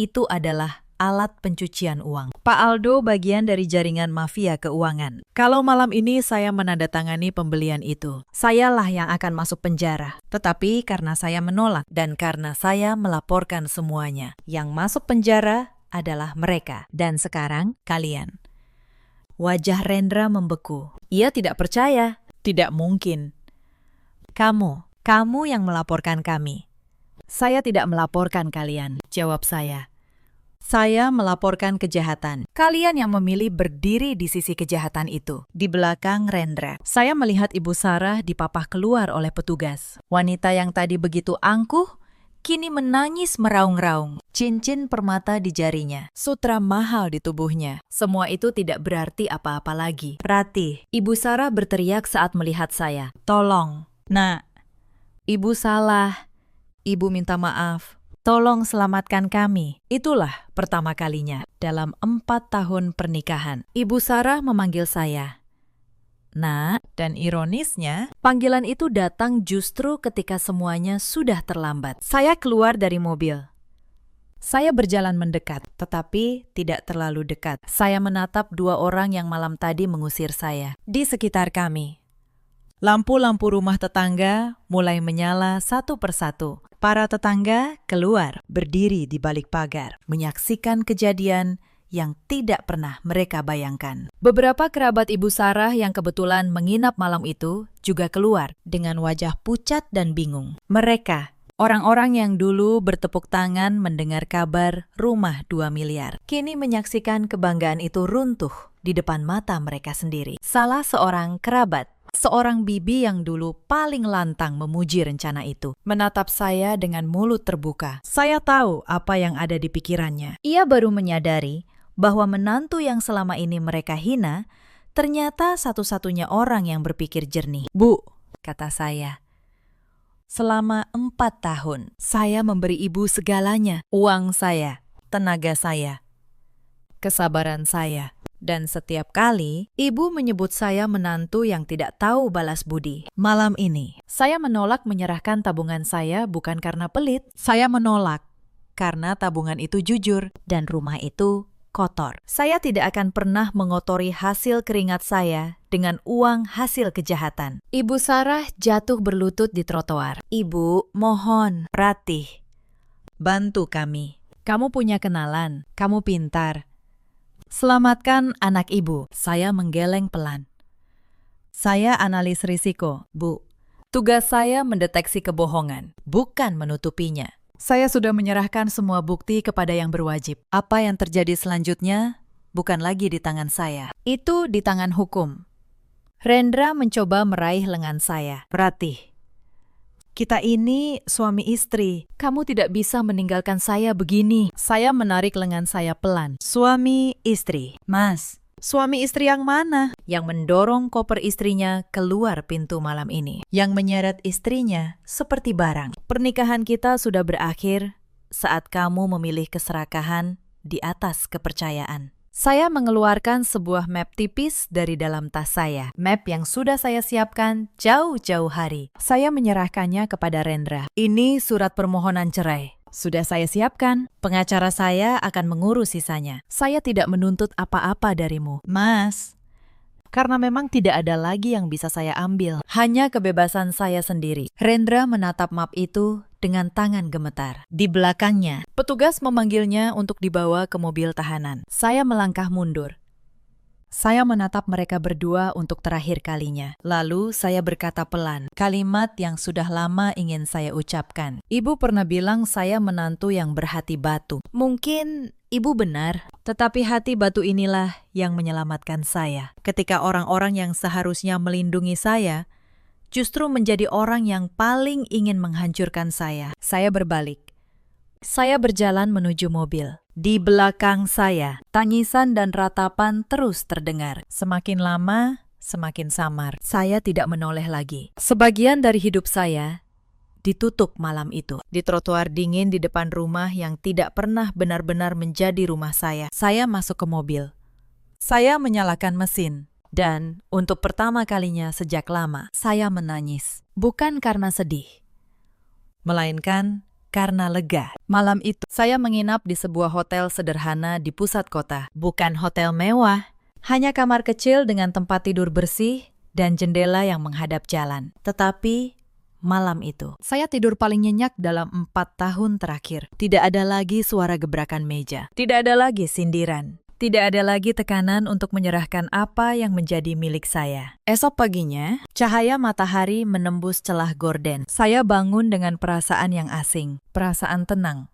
itu adalah alat pencucian uang. Pak Aldo bagian dari jaringan mafia keuangan. Kalau malam ini saya menandatangani pembelian itu, sayalah yang akan masuk penjara. Tetapi karena saya menolak dan karena saya melaporkan semuanya, yang masuk penjara adalah mereka, dan sekarang kalian. Wajah Rendra membeku. Ia tidak percaya. Tidak mungkin. Kamu yang melaporkan kami. Saya tidak melaporkan kalian, jawab saya. Saya melaporkan kejahatan. Kalian yang memilih berdiri di sisi kejahatan itu. Di belakang Rendra, saya melihat Ibu Sarah dipapah keluar oleh petugas. Wanita yang tadi begitu angkuh, kini menangis meraung-raung. Cincin permata di jarinya, sutra mahal di tubuhnya. Semua itu tidak berarti apa-apa lagi. Ratih, Ibu Sarah berteriak saat melihat saya. Tolong, Nak. Ibu salah. Ibu minta maaf. Tolong selamatkan kami. Itulah pertama kalinya dalam 4 tahun pernikahan. Ibu Sarah memanggil saya. Nak, dan ironisnya, panggilan itu datang justru ketika semuanya sudah terlambat. Saya keluar dari mobil. Saya berjalan mendekat, tetapi tidak terlalu dekat. Saya menatap 2 orang yang malam tadi mengusir saya. Di sekitar kami, lampu-lampu rumah tetangga mulai menyala satu persatu. Para tetangga keluar, berdiri di balik pagar, menyaksikan kejadian yang tidak pernah mereka bayangkan. Beberapa kerabat Ibu Sarah yang kebetulan menginap malam itu juga keluar dengan wajah pucat dan bingung. Mereka, orang-orang yang dulu bertepuk tangan mendengar kabar rumah 2 miliar, kini menyaksikan kebanggaan itu runtuh di depan mata mereka sendiri. Salah seorang kerabat, seorang bibi yang dulu paling lantang memuji rencana itu, menatap saya dengan mulut terbuka. Saya tahu apa yang ada di pikirannya. Ia baru menyadari bahwa menantu yang selama ini mereka hina, ternyata satu-satunya orang yang berpikir jernih. Bu, kata saya, selama 4 tahun, saya memberi ibu segalanya. Uang saya, tenaga saya, kesabaran saya. Dan setiap kali, ibu menyebut saya menantu yang tidak tahu balas budi. Malam ini, saya menolak menyerahkan tabungan saya bukan karena pelit. Saya menolak karena tabungan itu jujur dan rumah itu kotor. Saya tidak akan pernah mengotori hasil keringat saya dengan uang hasil kejahatan. Ibu Sarah jatuh berlutut di trotoar. Ibu, mohon, Ratih, bantu kami. Kamu punya kenalan, kamu pintar. Selamatkan anak ibu. Saya menggeleng pelan. Saya analis risiko, Bu. Tugas saya mendeteksi kebohongan, bukan menutupinya. Saya sudah menyerahkan semua bukti kepada yang berwajib. Apa yang terjadi selanjutnya bukan lagi di tangan saya. Itu di tangan hukum. Rendra mencoba meraih lengan saya. Ratih, kita ini suami istri. Kamu tidak bisa meninggalkan saya begini. Saya menarik lengan saya pelan. Suami istri. Mas, suami istri yang mana? Yang mendorong koper istrinya keluar pintu malam ini. Yang menyeret istrinya seperti barang. Pernikahan kita sudah berakhir saat kamu memilih keserakahan di atas kepercayaan. Saya mengeluarkan sebuah map tipis dari dalam tas saya. Map yang sudah saya siapkan jauh-jauh hari. Saya menyerahkannya kepada Rendra. Ini surat permohonan cerai. Sudah saya siapkan. Pengacara saya akan mengurus sisanya. Saya tidak menuntut apa-apa darimu. Mas, karena memang tidak ada lagi yang bisa saya ambil. Hanya kebebasan saya sendiri. Rendra menatap map itu dengan tangan gemetar. Di belakangnya, petugas memanggilnya untuk dibawa ke mobil tahanan. Saya melangkah mundur. Saya menatap mereka berdua untuk terakhir kalinya. Lalu saya berkata pelan, kalimat yang sudah lama ingin saya ucapkan. Ibu pernah bilang saya menantu yang berhati batu. Mungkin ibu benar, tetapi hati batu inilah yang menyelamatkan saya. Ketika orang-orang yang seharusnya melindungi saya, justru menjadi orang yang paling ingin menghancurkan saya. Saya berbalik. Saya berjalan menuju mobil. Di belakang saya, tangisan dan ratapan terus terdengar. Semakin lama, semakin samar. Saya tidak menoleh lagi. Sebagian dari hidup saya ditutup malam itu. Di trotoar dingin di depan rumah yang tidak pernah benar-benar menjadi rumah saya masuk ke mobil. Saya menyalakan mesin. Dan untuk pertama kalinya sejak lama, saya menangis. Bukan karena sedih, melainkan karena lega. Malam itu, saya menginap di sebuah hotel sederhana di pusat kota. Bukan hotel mewah, hanya kamar kecil dengan tempat tidur bersih dan jendela yang menghadap jalan. Tetapi malam itu, saya tidur paling nyenyak dalam 4 tahun terakhir. Tidak ada lagi suara gebrakan meja. Tidak ada lagi sindiran. Tidak ada lagi tekanan untuk menyerahkan apa yang menjadi milik saya. Esok paginya, cahaya matahari menembus celah gorden. Saya bangun dengan perasaan yang asing, perasaan tenang.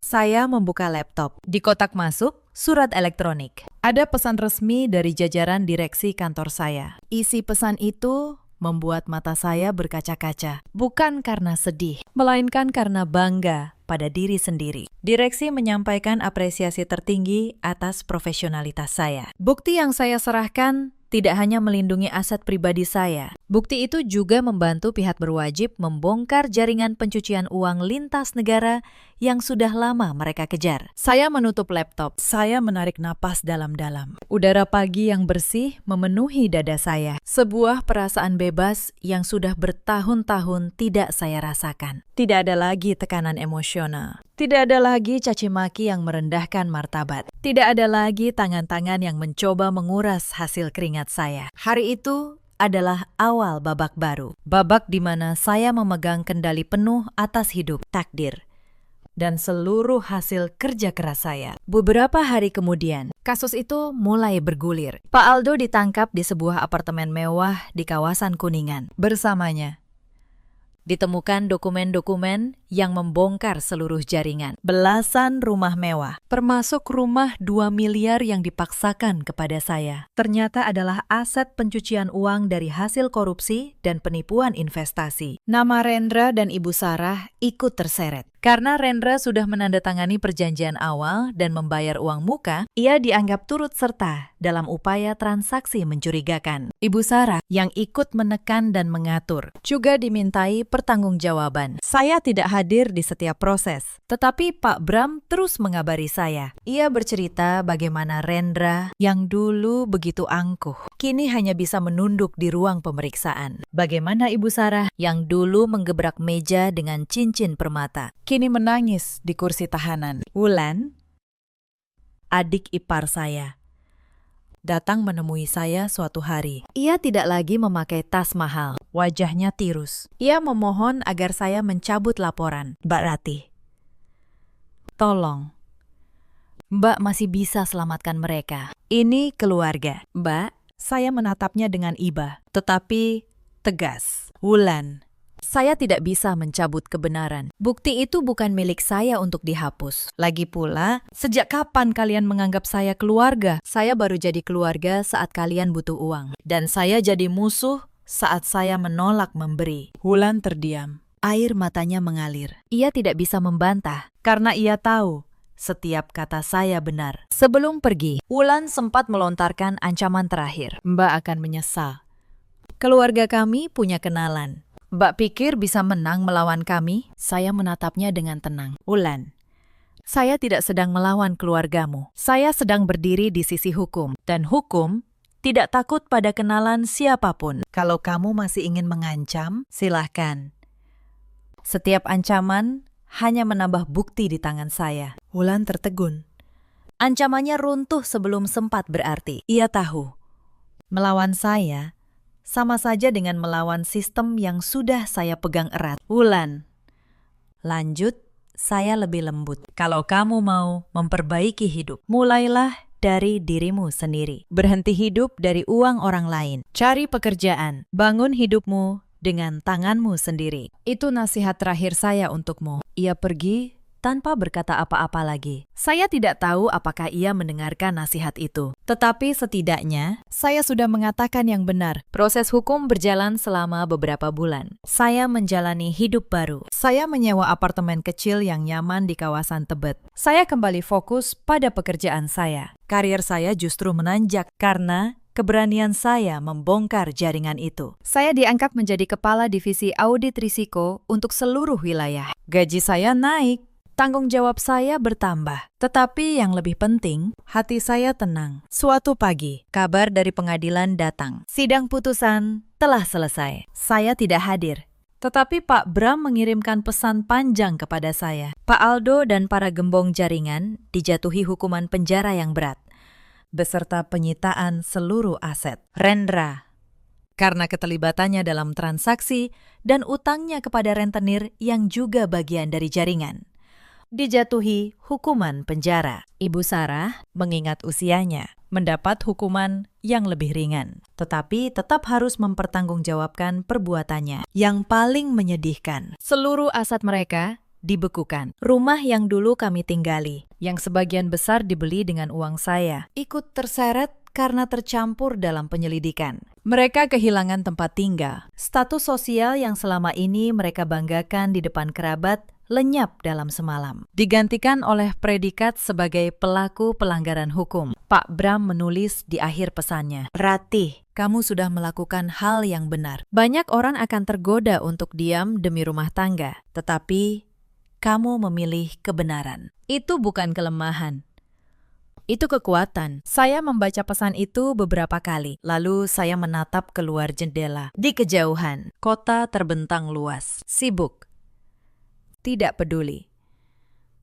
Saya membuka laptop. Di kotak masuk, surat elektronik. Ada pesan resmi dari jajaran direksi kantor saya. Isi pesan itu membuat mata saya berkaca-kaca. Bukan karena sedih, melainkan karena bangga pada diri sendiri. Direksi menyampaikan apresiasi tertinggi atas profesionalitas saya. Bukti yang saya serahkan tidak hanya melindungi aset pribadi saya. Bukti itu juga membantu pihak berwajib membongkar jaringan pencucian uang lintas negara yang sudah lama mereka kejar. Saya menutup laptop. Saya menarik napas dalam-dalam. Udara pagi yang bersih memenuhi dada saya. Sebuah perasaan bebas yang sudah bertahun-tahun tidak saya rasakan. Tidak ada lagi tekanan emosional. Tidak ada lagi caci maki yang merendahkan martabat. Tidak ada lagi tangan-tangan yang mencoba menguras hasil keringat saya. Hari itu adalah awal babak baru. Babak di mana saya memegang kendali penuh atas hidup, takdir, dan seluruh hasil kerja keras saya. Beberapa hari kemudian, kasus itu mulai bergulir. Pak Aldo ditangkap di sebuah apartemen mewah di kawasan Kuningan. Bersamanya ditemukan dokumen-dokumen yang membongkar seluruh jaringan. Belasan rumah mewah, termasuk rumah 2 miliar yang dipaksakan kepada saya, ternyata adalah aset pencucian uang dari hasil korupsi dan penipuan investasi. Nama Rendra dan Ibu Sarah ikut terseret. Karena Rendra sudah menandatangani perjanjian awal dan membayar uang muka, ia dianggap turut serta dalam upaya transaksi mencurigakan. Ibu Sarah yang ikut menekan dan mengatur juga dimintai pertanggungjawaban. Saya tidak hadir di setiap proses, tetapi Pak Bram terus mengabari saya. Ia bercerita bagaimana Rendra yang dulu begitu angkuh, kini hanya bisa menunduk di ruang pemeriksaan. Bagaimana Ibu Sarah yang dulu menggebrak meja dengan cincin permata, kini menangis di kursi tahanan. Wulan, adik ipar saya, datang menemui saya suatu hari. Ia tidak lagi memakai tas mahal, wajahnya tirus. Ia memohon agar saya mencabut laporan. Mbak Ratih, tolong, Mbak masih bisa selamatkan mereka. Ini keluarga. Mbak, saya menatapnya dengan iba, tetapi tegas. Wulan, saya tidak bisa mencabut kebenaran. Bukti itu bukan milik saya untuk dihapus. Lagi pula, sejak kapan kalian menganggap saya keluarga? Saya baru jadi keluarga saat kalian butuh uang. Dan saya jadi musuh saat saya menolak memberi. Wulan terdiam. Air matanya mengalir. Ia tidak bisa membantah, karena ia tahu setiap kata saya benar. Sebelum pergi, Wulan sempat melontarkan ancaman terakhir. Mbak akan menyesal. Keluarga kami punya kenalan. Mbak pikir bisa menang melawan kami? Saya menatapnya dengan tenang. Wulan, saya tidak sedang melawan keluargamu. Saya sedang berdiri di sisi hukum. Dan hukum tidak takut pada kenalan siapapun. Kalau kamu masih ingin mengancam, silahkan. Setiap ancaman hanya menambah bukti di tangan saya. Wulan tertegun. Ancamannya runtuh sebelum sempat berarti. Ia tahu, melawan saya sama saja dengan melawan sistem yang sudah saya pegang erat. Wulan, lanjut, saya lebih lembut. Kalau kamu mau memperbaiki hidup, mulailah dari dirimu sendiri. Berhenti hidup dari uang orang lain. Cari pekerjaan, bangun hidupmu dengan tanganmu sendiri. Itu nasihat terakhir saya untukmu. Ia pergi tanpa berkata apa-apa lagi. Saya tidak tahu apakah ia mendengarkan nasihat itu. Tetapi setidaknya, saya sudah mengatakan yang benar. Proses hukum berjalan selama beberapa bulan. Saya menjalani hidup baru. Saya menyewa apartemen kecil yang nyaman di kawasan Tebet. Saya kembali fokus pada pekerjaan saya. Karir saya justru menanjak karena keberanian saya membongkar jaringan itu. Saya diangkat menjadi kepala divisi audit risiko untuk seluruh wilayah. Gaji saya naik, tanggung jawab saya bertambah. Tetapi yang lebih penting, hati saya tenang. Suatu pagi, kabar dari pengadilan datang. Sidang putusan telah selesai. Saya tidak hadir. Tetapi Pak Bram mengirimkan pesan panjang kepada saya. Pak Aldo dan para gembong jaringan dijatuhi hukuman penjara yang berat, beserta penyitaan seluruh aset. Rendra, karena keterlibatannya dalam transaksi dan utangnya kepada rentenir yang juga bagian dari jaringan, dijatuhi hukuman penjara. Ibu Sarah, mengingat usianya, mendapat hukuman yang lebih ringan, tetapi tetap harus mempertanggungjawabkan perbuatannya. Yang paling menyedihkan, seluruh aset mereka dibekukan. Rumah yang dulu kami tinggali, yang sebagian besar dibeli dengan uang saya, ikut terseret karena tercampur dalam penyelidikan. Mereka kehilangan tempat tinggal. Status sosial yang selama ini mereka banggakan di depan kerabat lenyap dalam semalam, digantikan oleh predikat sebagai pelaku pelanggaran hukum. Pak Bram menulis di akhir pesannya, "Ratih, kamu sudah melakukan hal yang benar. Banyak orang akan tergoda untuk diam demi rumah tangga, tetapi kamu memilih kebenaran. Itu bukan kelemahan. Itu kekuatan." Saya membaca pesan itu beberapa kali, lalu saya menatap keluar jendela. Di kejauhan, kota terbentang luas, sibuk, tidak peduli.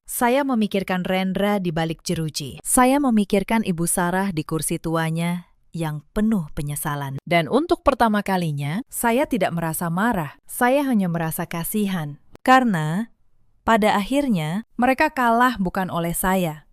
Saya memikirkan Rendra di balik jeruji. Saya memikirkan Ibu Sarah di kursi tuanya yang penuh penyesalan. Dan untuk pertama kalinya, saya tidak merasa marah. Saya hanya merasa kasihan. Karena pada akhirnya, mereka kalah bukan oleh saya.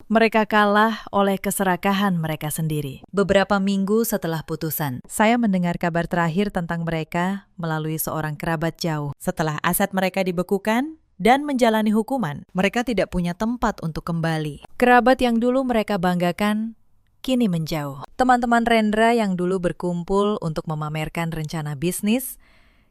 Mereka kalah oleh keserakahan mereka sendiri. Beberapa minggu setelah putusan, saya mendengar kabar terakhir tentang mereka melalui seorang kerabat jauh. Setelah aset mereka dibekukan dan menjalani hukuman, mereka tidak punya tempat untuk kembali. Kerabat yang dulu mereka banggakan kini menjauh. Teman-teman Rendra yang dulu berkumpul untuk memamerkan rencana bisnis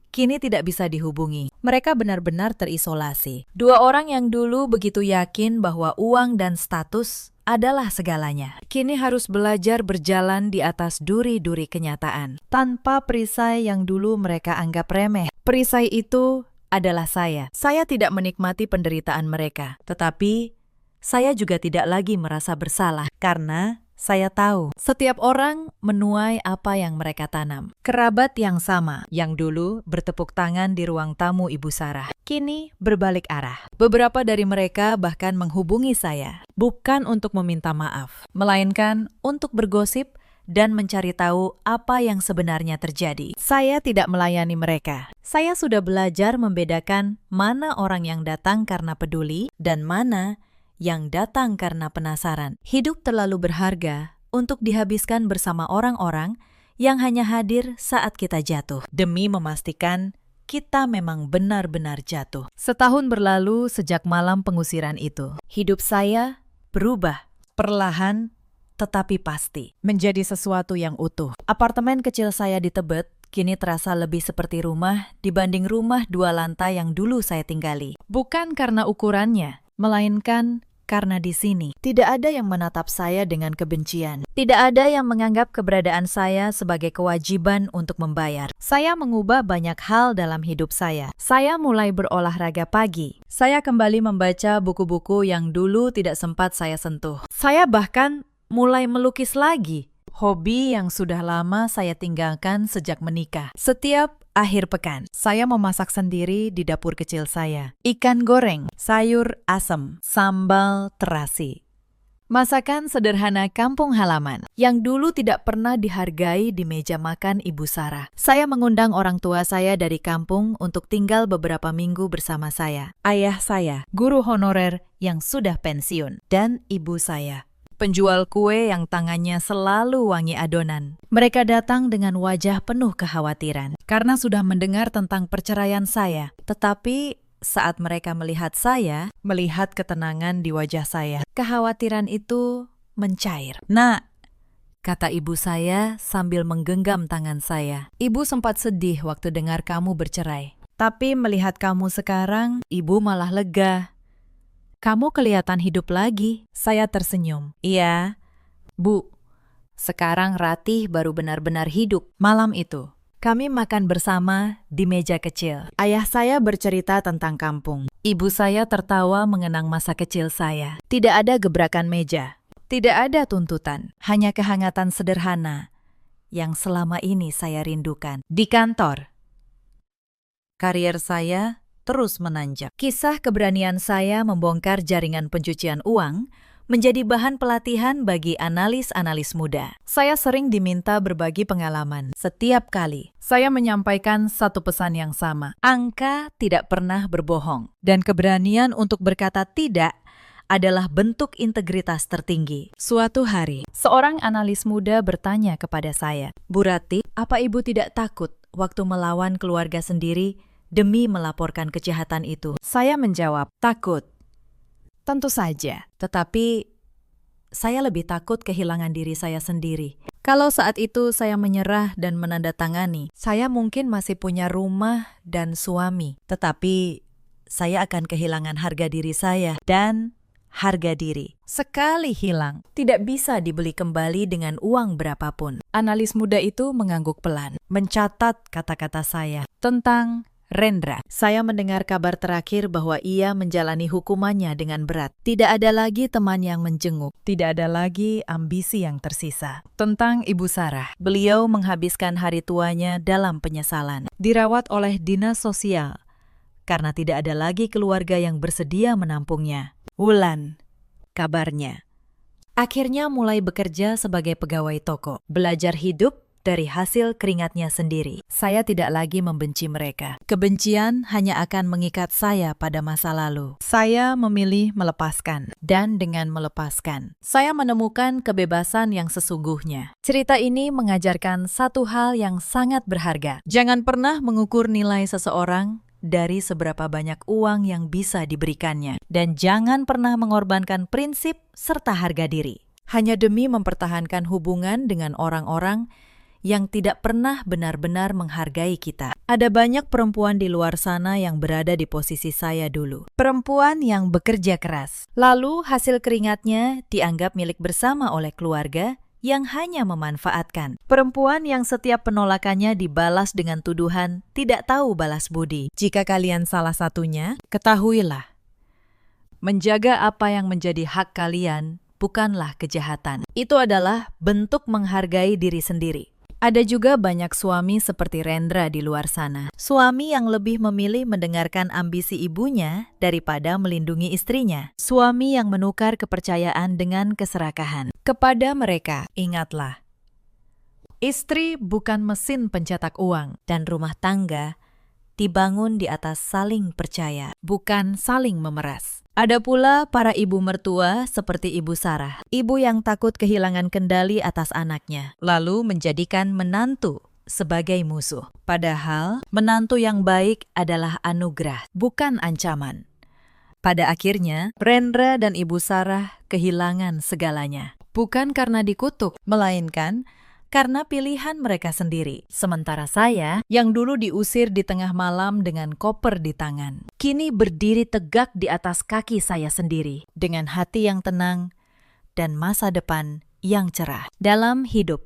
kini tidak bisa dihubungi. Mereka benar-benar terisolasi. Dua orang yang dulu begitu yakin bahwa uang dan status adalah segalanya, kini harus belajar berjalan di atas duri-duri kenyataan, tanpa perisai yang dulu mereka anggap remeh. Perisai itu adalah saya. Saya tidak menikmati penderitaan mereka, tetapi saya juga tidak lagi merasa bersalah, karena saya tahu setiap orang menuai apa yang mereka tanam. Kerabat yang sama, yang dulu bertepuk tangan di ruang tamu Ibu Sarah, kini berbalik arah. Beberapa dari mereka bahkan menghubungi saya, bukan untuk meminta maaf, melainkan untuk bergosip dan mencari tahu apa yang sebenarnya terjadi. Saya tidak melayani mereka. Saya sudah belajar membedakan mana orang yang datang karena peduli dan mana yang datang karena penasaran. Hidup terlalu berharga untuk dihabiskan bersama orang-orang yang hanya hadir saat kita jatuh, demi memastikan kita memang benar-benar jatuh. Setahun berlalu sejak malam pengusiran itu. Hidup saya berubah, perlahan tetapi pasti, menjadi sesuatu yang utuh. Apartemen kecil saya di Tebet kini terasa lebih seperti rumah dibanding rumah 2 lantai yang dulu saya tinggali. Bukan karena ukurannya, melainkan karena di sini tidak ada yang menatap saya dengan kebencian. Tidak ada yang menganggap keberadaan saya sebagai kewajiban untuk membayar. Saya mengubah banyak hal dalam hidup saya. Saya mulai berolahraga pagi. Saya kembali membaca buku-buku yang dulu tidak sempat saya sentuh. Saya bahkan mulai melukis lagi, hobi yang sudah lama saya tinggalkan sejak menikah. Setiap akhir pekan, saya memasak sendiri di dapur kecil saya. Ikan goreng, sayur asem, sambal terasi. Masakan sederhana kampung halaman yang dulu tidak pernah dihargai di meja makan Ibu Sarah. Saya mengundang orang tua saya dari kampung untuk tinggal beberapa minggu bersama saya. Ayah saya, guru honorer yang sudah pensiun, dan ibu saya, penjual kue yang tangannya selalu wangi adonan. Mereka datang dengan wajah penuh kekhawatiran karena sudah mendengar tentang perceraian saya. Tetapi saat mereka melihat saya, melihat ketenangan di wajah saya, kekhawatiran itu mencair. "Nak," kata ibu saya sambil menggenggam tangan saya, "Ibu sempat sedih waktu dengar kamu bercerai. Tapi melihat kamu sekarang, ibu malah lega. Kamu kelihatan hidup lagi." Saya tersenyum. "Iya, Bu, Sekarang Ratih baru benar-benar hidup. Malam itu, kami makan bersama di meja kecil. Ayah saya bercerita tentang kampung. Ibu saya tertawa mengenang masa kecil saya. Tidak ada gebrakan meja. Tidak ada tuntutan. Hanya kehangatan sederhana yang selama ini saya rindukan. Di kantor, karier saya terus menanjak. Kisah keberanian saya membongkar jaringan pencucian uang menjadi bahan pelatihan bagi analis-analis muda. Saya sering diminta berbagi pengalaman. Setiap kali saya menyampaikan satu pesan yang sama. Angka tidak pernah berbohong. Dan keberanian untuk berkata tidak adalah bentuk integritas tertinggi. Suatu hari, seorang analis muda bertanya kepada saya, "Bu Ratih, apa Ibu tidak takut waktu melawan keluarga sendiri demi melaporkan kejahatan itu?" Saya menjawab, "Takut. Tentu saja, tetapi saya lebih takut kehilangan diri saya sendiri. Kalau saat itu saya menyerah dan menandatangani, saya mungkin masih punya rumah dan suami, tetapi saya akan kehilangan harga diri saya dan harga diri. Sekali hilang, tidak bisa dibeli kembali dengan uang berapapun." Analis muda itu mengangguk pelan, mencatat kata-kata saya tentang Rendra. Saya mendengar kabar terakhir bahwa ia menjalani hukumannya dengan berat. Tidak ada lagi teman yang menjenguk. Tidak ada lagi ambisi yang tersisa. Tentang Ibu Sarah. Beliau menghabiskan hari tuanya dalam penyesalan. Dirawat oleh dinas sosial karena tidak ada lagi keluarga yang bersedia menampungnya. Wulan, kabarnya, akhirnya mulai bekerja sebagai pegawai toko. Belajar hidup dari hasil keringatnya sendiri. Saya tidak lagi membenci mereka. Kebencian hanya akan mengikat saya pada masa lalu. Saya memilih melepaskan. Dan dengan melepaskan, saya menemukan kebebasan yang sesungguhnya. Cerita ini mengajarkan satu hal yang sangat berharga. Jangan pernah mengukur nilai seseorang dari seberapa banyak uang yang bisa diberikannya. Dan jangan pernah mengorbankan prinsip serta harga diri hanya demi mempertahankan hubungan dengan orang-orang yang tidak pernah benar-benar menghargai kita. Ada banyak perempuan di luar sana yang berada di posisi saya dulu. Perempuan yang bekerja keras. Lalu hasil keringatnya dianggap milik bersama oleh keluarga yang hanya memanfaatkan. Perempuan yang setiap penolakannya dibalas dengan tuduhan tidak tahu balas budi. Jika kalian salah satunya, ketahuilah, menjaga apa yang menjadi hak kalian bukanlah kejahatan. Itu adalah bentuk menghargai diri sendiri. Ada juga banyak suami seperti Rendra di luar sana. Suami yang lebih memilih mendengarkan ambisi ibunya daripada melindungi istrinya. Suami yang menukar kepercayaan dengan keserakahan. Kepada mereka, ingatlah, istri bukan mesin pencetak uang dan rumah tangga dibangun di atas saling percaya, bukan saling memeras. Ada pula para ibu mertua seperti Ibu Sarah, ibu yang takut kehilangan kendali atas anaknya, lalu menjadikan menantu sebagai musuh. Padahal menantu yang baik adalah anugerah, bukan ancaman. Pada akhirnya, Rendra dan Ibu Sarah kehilangan segalanya. Bukan karena dikutuk, melainkan karena pilihan mereka sendiri. Sementara saya, yang dulu diusir di tengah malam dengan koper di tangan, kini berdiri tegak di atas kaki saya sendiri, dengan hati yang tenang dan masa depan yang cerah. Dalam hidup,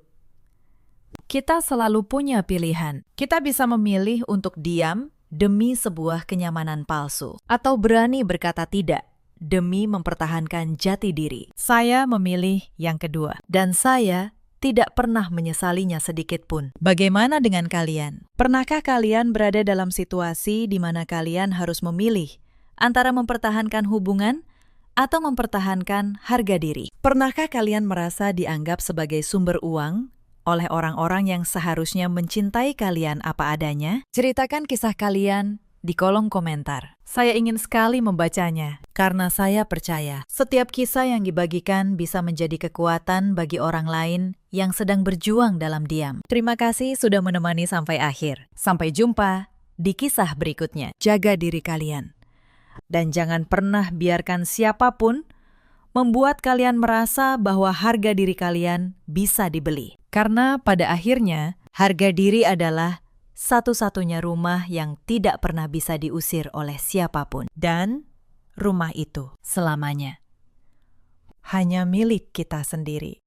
kita selalu punya pilihan. Kita bisa memilih untuk diam demi sebuah kenyamanan palsu, atau berani berkata tidak demi mempertahankan jati diri. Saya memilih yang kedua, dan saya tidak pernah menyesalinya sedikit pun. Bagaimana dengan kalian? Pernahkah kalian berada dalam situasi di mana kalian harus memilih antara mempertahankan hubungan atau mempertahankan harga diri? Pernahkah kalian merasa dianggap sebagai sumber uang oleh orang-orang yang seharusnya mencintai kalian apa adanya? Ceritakan kisah kalian di kolom komentar. Saya ingin sekali membacanya, karena saya percaya setiap kisah yang dibagikan bisa menjadi kekuatan bagi orang lain yang sedang berjuang dalam diam. Terima kasih sudah menemani sampai akhir. Sampai jumpa di kisah berikutnya. Jaga diri kalian. Dan jangan pernah biarkan siapapun membuat kalian merasa bahwa harga diri kalian bisa dibeli. Karena pada akhirnya, harga diri adalah satu-satunya rumah yang tidak pernah bisa diusir oleh siapapun. Dan rumah itu selamanya hanya milik kita sendiri.